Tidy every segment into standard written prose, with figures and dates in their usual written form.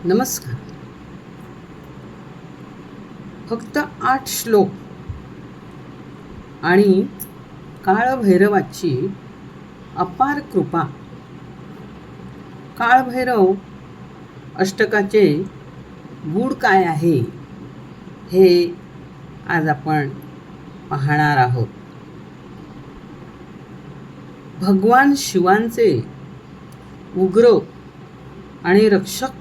नमस्कार. फक्त 8 श्लोक आणि काळभैरवाची अपार कृपा. काळभैरव अष्टकाचे गूढ काय आहे हे आज आपण पाहणार आहोत. भगवान शिवांचे उग्र आणि रक्षक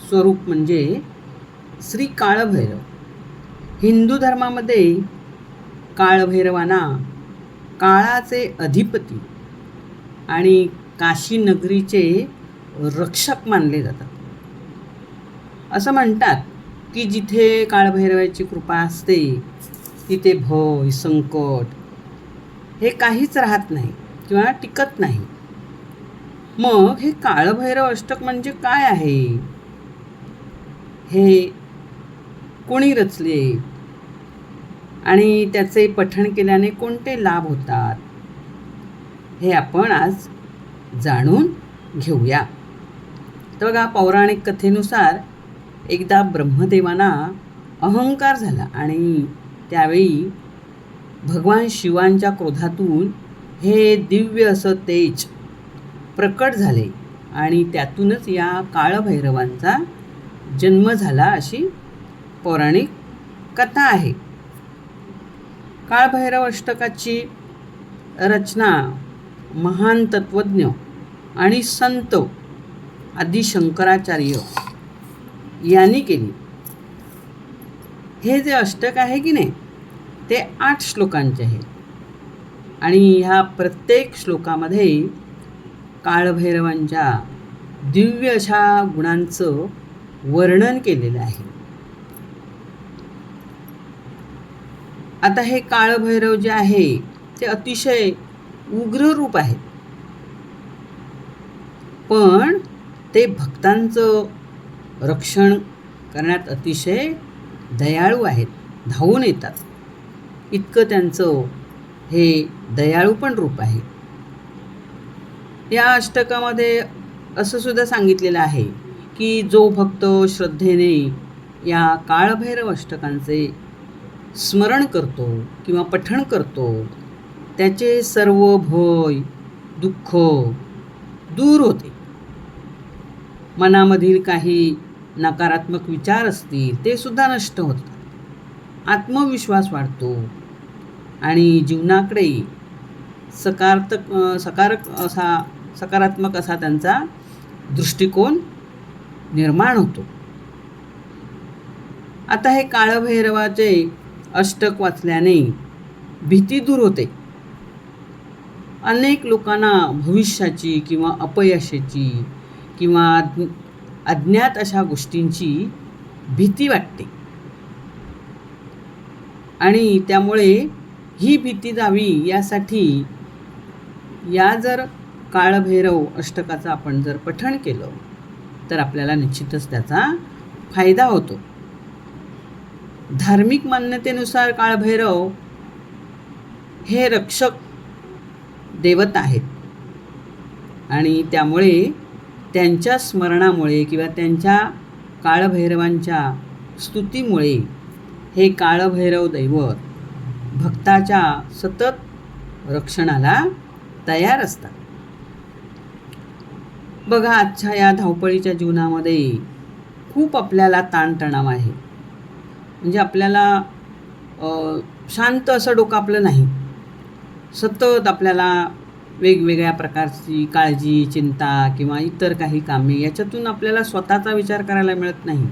स्वरूप म्हणजे श्री काळभैरव. हिंदू धर्मामध्ये काळभैरवांना काळाचे अधिपती आणि काशी नगरीचे रक्षक मानले जातात. असं म्हणतात की जिथे काळभैरवाची कृपा असते तिथे भय, संकट हे काहीच राहत नाही किंवा टिकत नाही. मग हे काळभैरव अष्टक म्हणजे काय आहे, हे कोणी रचले आणि त्याचे पठण केल्याने कोणते लाभ होतात हे आपण आज जाणून घेऊया. तर बघा, पौराणिक कथेनुसार एकदा ब्रह्मदेवांना अहंकार झाला आणि त्यावेळी भगवान शिवांच्या क्रोधातून हे दिव्य असं तेज प्रकट झाले आणि त्यातूनच या काळभैरवांचा जन्म झाला अशी पौराणिक कथा आहे. काळभैरव अष्टकाची रचना महान तत्वज्ञ आणि संत आदि शंकराचार्य यांनी केली. हे जे अष्टक आहे की नाही ते 8 श्लोकांचे आहे आणि ह्या प्रत्येक श्लोकामध्ये काळभैरवांच्या दिव्य अशा गुणांचं वर्णन केलेलं आहे. आता हे काळभैरव जे आहे ते अतिशय उग्र रूप आहे, पण ते भक्तांचं रक्षण करण्यात अतिशय दयाळू आहेत, धावून येतात. इतकं त्यांचं हे दयाळू पण रूप आहे. या अष्टकामध्ये असं सुद्धा सांगितलेलं आहे की जो भक्त श्रद्धेने या काळभैरव अष्टकांचे स्मरण करतो किंवा पठण करतो त्याचे सर्व भय, दुःख दूर होते. मनामधील काही नकारात्मक विचार असतील ते सुद्धा नष्ट होतात. आत्मविश्वास वाढतो आणि जीवनाकडे सकारात्मक असा त्यांचा दृष्टिकोन निर्माण होतो. आता हे काळभैरवाचे अष्टक वाचल्याने भीती दूर होते. अनेक लोकांना भविष्याची किंवा अपयशाची किंवा अज्ञात अशा गोष्टींची भीती वाटते आणि त्यामुळे ही भीती जावी यासाठी या जर काळभैरव अष्टकाचं आपण जर पठण केलं तर आपल्याला निश्चितच त्याचा फायदा होतो. धार्मिक मान्यतेनुसार काळभैरव हे रक्षक देवता आहेत आणि त्यामुळे त्यांच्या स्मरणामुळे किंवा त्यांच्या काळभैरवांच्या स्तुतीमुळे हे काळभैरव दैवत भक्ताच्या सतत रक्षणाला तयार असतात. बघा, आजच्या या धावपळीच्या जीवनामध्ये खूप आपल्याला ताणतणाव आहे. म्हणजे आपल्याला शांत असं डोकं आपलं नाही. सतत आपल्याला वेगवेगळ्या प्रकारची काळजी, चिंता किंवा इतर काही कामे याच्यातून आपल्याला स्वतःचा विचार करायला मिळत नाही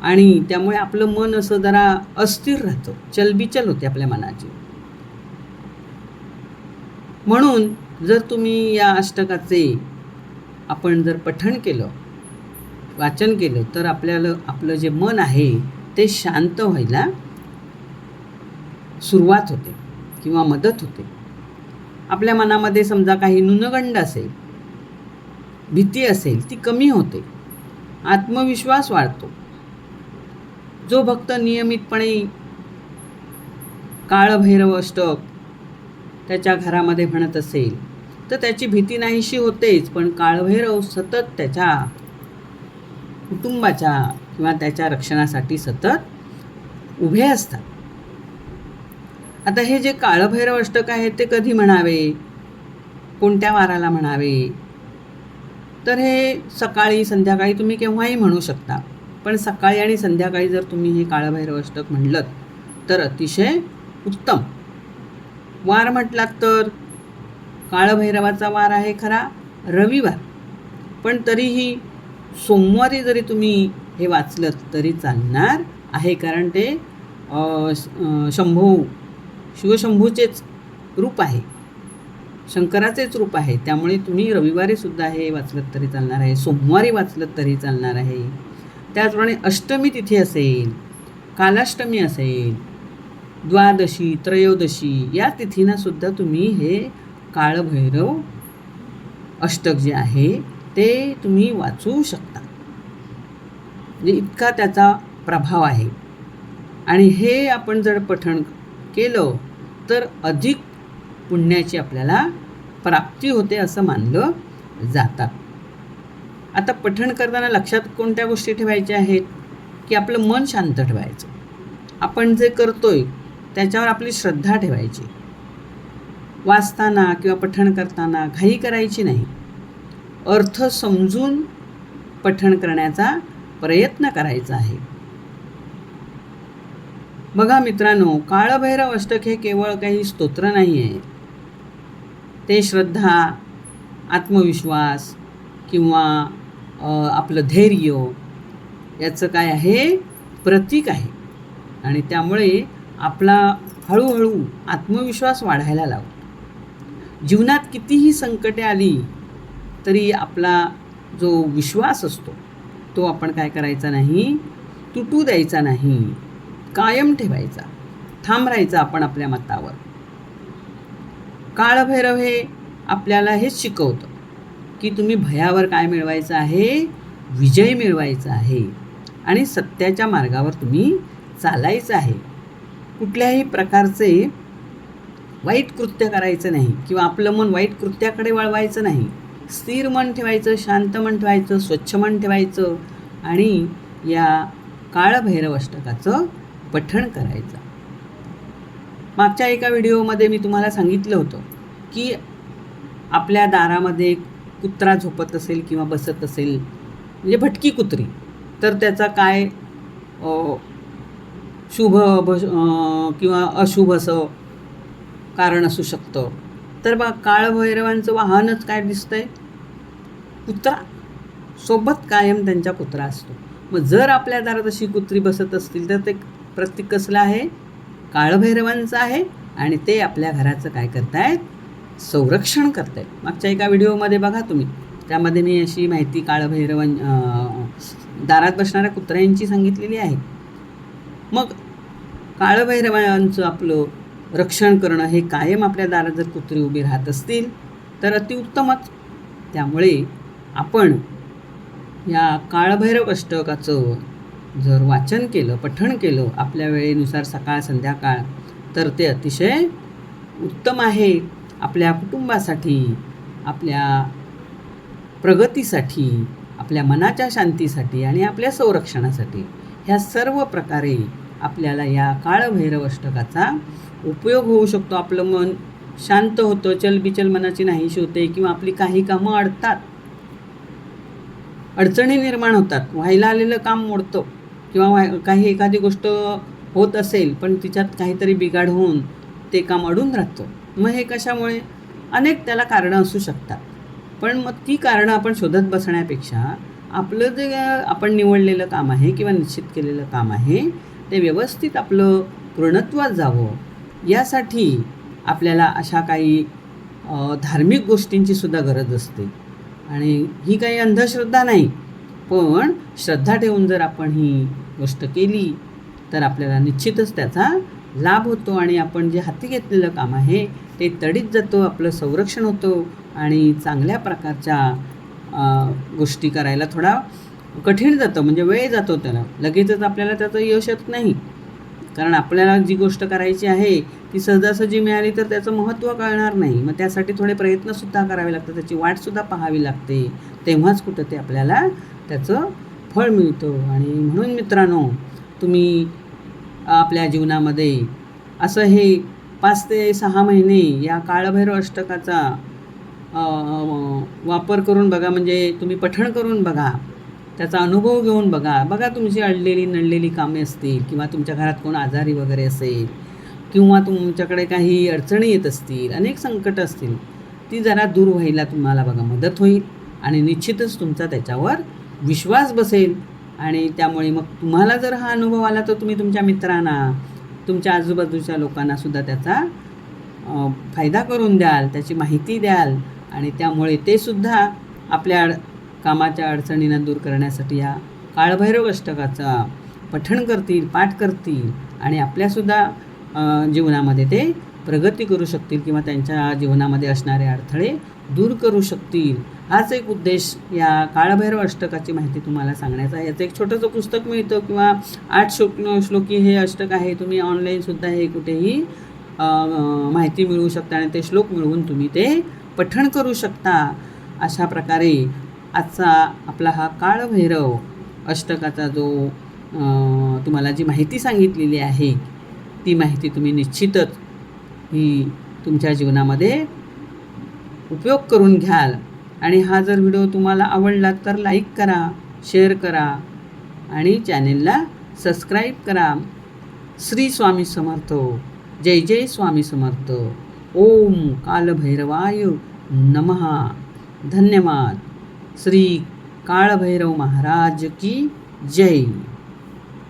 आणि त्यामुळे आपलं मन असं जरा अस्थिर राहतं, चलबिचल होते आपल्या मनाची. म्हणून जर तुम्ही या अष्टकाचे आपण जर पठण केलं, वाचन केलं तर आपलं जे मन आहे ते शांत व्हायला सुरुवात होते किंवा मदत होते. आपल्या मनामध्ये समजा काही न्यूनगंड असेल, भीती असेल, ती कमी होते. आत्मविश्वास वाढतो. जो भक्त नियमितपणे काळभैरव अष्टक त्याच्या घरामध्ये म्हणत असेल तर त्याची भीती नाहीशी होतेच, पण काळभैरव सतत त्याच्या कुटुंबाच्या किंवा त्याच्या रक्षणासाठी सतत उभे असतात. आता हे जे काळभैरव अष्टक आहे ते कधी म्हणावे, कोणत्या वाराला म्हणावे, तर हे सकाळी संध्याकाळी तुम्ही केव्हाही म्हणू शकता. पण सकाळी आणि संध्याकाळी जर तुम्ही हे काळभैरव अष्टक म्हणलं तर अतिशय उत्तम. वार म्हटलात तर काळभैरवाचा वार आहे खरा रविवार, पण तरीही सोमवारी जरी तुम्ही हे वाचलं तरी चालणार आहे, कारण ते शिवशंभूचेच रूप आहे, शंकराचेच रूप आहे. त्यामुळे तुम्ही रविवारी सुद्धा हे वाचलं तरी चालणार आहे, सोमवारी वाचलं तरी चालणार आहे. त्याचप्रमाणे अष्टमी तिथी असेल, कालाष्टमी असेल, द्वादशी, त्रयोदशी या तिथींना सुद्धा तुम्ही हे काळभैरव अष्टक जे आहे ते तुम्ही वाचू शकता. म्हणजे इतका त्याचा प्रभाव आहे. आणि हे आपण जर पठण केलं तर अधिक पुण्याची आपल्याला प्राप्ती होते असं मानलं जातात. आता पठण करताना लक्षात कोणत्या गोष्टी ठेवायच्या आहेत की आपलं मन शांत ठेवायचं, आपण जे करतोय त्याच्यावर आपली श्रद्धा ठेवायची. वाचताना किंवा पठण करताना घाई करायची नाही, अर्थ समजून पठण करण्याचा प्रयत्न करायचा आहे. बघा मित्रांनो, काळभैरव अष्टक हे केवळ काही स्तोत्र नाही आहे, ते श्रद्धा, आत्मविश्वास किंवा आपलं धैर्य याचं काय आहे, प्रतीक आहे. आणि त्यामुळे आपला हळूहळू आत्मविश्वास वाढायला लागतो. जीवनात कितीही संकटे आली तरी आपला जो विश्वास असतो तो आपण काय करायचा नाही, तुटू द्यायचा नाही, कायम ठेवायचा, ठाम राहायचा आपण आपल्या मतावर. काळभैरव हे आपल्याला हेच शिकवतं की तुम्ही भयावर काय मिळवायचं आहे, विजय मिळवायचा आहे आणि सत्याच्या मार्गावर तुम्ही चालायचं आहे. कुठल्याही प्रकारचे वाईट कृत्य करायचं नाही किंवा आपलं मन वाईट कृत्याकडे वळवायचं नाही. स्थिर मन ठेवायचं, शांत मन ठेवायचं, स्वच्छ मन ठेवायचं आणि या काळभैरव अष्टकाचं पठण करायचं. मागच्या एका व्हिडिओमध्ये मी तुम्हाला सांगितलं होतं की आपल्या दारामध्ये कुत्रा झोपत असेल किंवा बसत असेल, म्हणजे भटकी कुत्री, तर त्याचा काय शुभ किंवा अशुभ असं कारण असू शकतं. तर बघा, काळभैरवांचं वाहनच काय दिसतंय, कुत्रा. सोबत कायम त्यांच्या कुत्रा असतो. मग जर आपल्या दारात अशी कुत्री बसत असतील तर ते प्रतीक कसलं आहे, काळभैरवांचं आहे. आणि ते आपल्या घराचं काय करतायत, संरक्षण करतायत. मागच्या एका व्हिडिओमध्ये बघा तुम्ही, त्यामध्ये मी अशी माहिती दारात बसणाऱ्या कुत्र्यांची सांगितलेली आहे. मग काळभैरवांचं आपलं रक्षण करणं हे कायम आपल्या दारात जर कुत्री उभी राहत असतील तर अतिउत्तमच. त्यामुळे आपण या काळभैरव अष्टकाचं जर वाचन केलं, पठण केलं आपल्या वेळेनुसार सकाळ संध्याकाळ, तर ते अतिशय उत्तम आहे. आपल्या कुटुंबासाठी, आपल्या प्रगतीसाठी, आपल्या मनाच्या शांतीसाठी आणि आपल्या संरक्षणासाठी ह्या सर्व प्रकारे आपल्याला या काळभैरव अष्टकाचा उपयोग होऊ शकतो. आपलं मन शांत होतं, चलबिचल मनाची नाहीशी होते किंवा आपली काही कामं अडतात, अडचणी निर्माण होतात, व्हायला आलेलं काम मोडतं किंवा काही एखादी गोष्ट होत असेल पण तिच्यात काहीतरी बिघाड होऊन ते काम अडून राहतं. मग हे कशामुळे, अनेक त्याला कारणं असू शकतात. पण मग ती कारणं आपण शोधत बसण्यापेक्षा आपलं जे आपण निवडलेलं काम आहे किंवा निश्चित केलेलं काम आहे ते व्यवस्थित आपलं पूर्णत्वात जावं, यासाठी आपल्याला अशा काही धार्मिक गोष्टींची सुद्धा गरज असते. आणि ही काही अंधश्रद्धा नाही, पण श्रद्धा ठेवून जर आपण ही गोष्ट केली तर आपल्याला निश्चितच त्याचा लाभ होतो आणि आपण जे हाती घेतलेलं काम आहे ते तडीत जातो, आपलं संरक्षण होतं आणि चांगल्या प्रकारच्या गोष्टी करायला थोडा कठीण जातं, म्हणजे वेळ जातो त्याला, लगेचच आपल्याला त्याचं यश येत नाही. कारण आपल्याला जी गोष्ट करायची आहे ती सहजासहजी मिळाली तर त्याचं महत्त्व कळणार नाही. मग त्यासाठी थोडे प्रयत्नसुद्धा करावे लागतात, त्याची वाटसुद्धा पाहावी लागते, तेव्हाच कुठं ते आपल्याला त्याचं फळ मिळतं. आणि म्हणून मित्रांनो, तुम्ही आपल्या जीवनामध्ये असं हे 5 ते 6 महिने या काळभैरव अष्टकाचा वापर करून बघा, म्हणजे तुम्ही पठण करून बघा, त्याचा अनुभव घेऊन बघा. बघा तुमची अडलेली नडलेली कामे असतील, किंवा तुमच्या घरात कोण आजारी वगैरे असेल, किंवा तुमच्याकडे काही अडचणी येत असतील, अनेक संकट असतील, ती जरा दूर व्हायला तुम्हाला बघा मदत होईल. आणि निश्चितच तुमचा त्याच्यावर विश्वास बसेल. आणि त्यामुळे मग तुम्हाला जर हा अनुभव आला, तर तुम्ही तुमच्या मित्रांना, तुमच्या आजूबाजूच्या लोकांनासुद्धा त्याचा फायदा करून द्याल, त्याची माहिती द्याल. आणि त्यामुळे ते सुद्धा आपल्या कामाच्या अडचणींना दूर करण्यासाठी या काळभैरव अष्टकाचा पठण करतील, पाठ करतील. आणि आपल्यासुद्धा जीवनामध्ये ते प्रगती करू शकतील, किंवा त्यांच्या जीवनामध्ये असणारे अडथळे दूर करू शकतील. हाच एक उद्देश या काळभैरव अष्टकाची माहिती तुम्हाला सांगण्याचा आहे. याचं एक छोटंसं पुस्तक मिळतं, किंवा 8 श्लोकी हे अष्टक आहे. तुम्ही ऑनलाईनसुद्धा हे कुठेही माहिती मिळवू शकता, आणि ते श्लोक मिळवून तुम्ही ते पठण करू शकता. अशा प्रकारे आजचा आपला हा काळभैरव अष्टकाचा जो तुम्हाला जी माहिती सांगितलेली आहे, ती माहिती तुम्ही निश्चितच ही तुमच्या जीवनामध्ये उपयोग करून घ्याल. आणि हा जर व्हिडिओ तुम्हाला आवडला तर लाईक करा, शेअर करा, आणि चॅनेलला सबस्क्राईब करा. श्री स्वामी समर्थ. जय जय स्वामी समर्थ. ओम कालभैरवाय नमः. धन्यवाद. श्री काळभैरव महाराज की जय.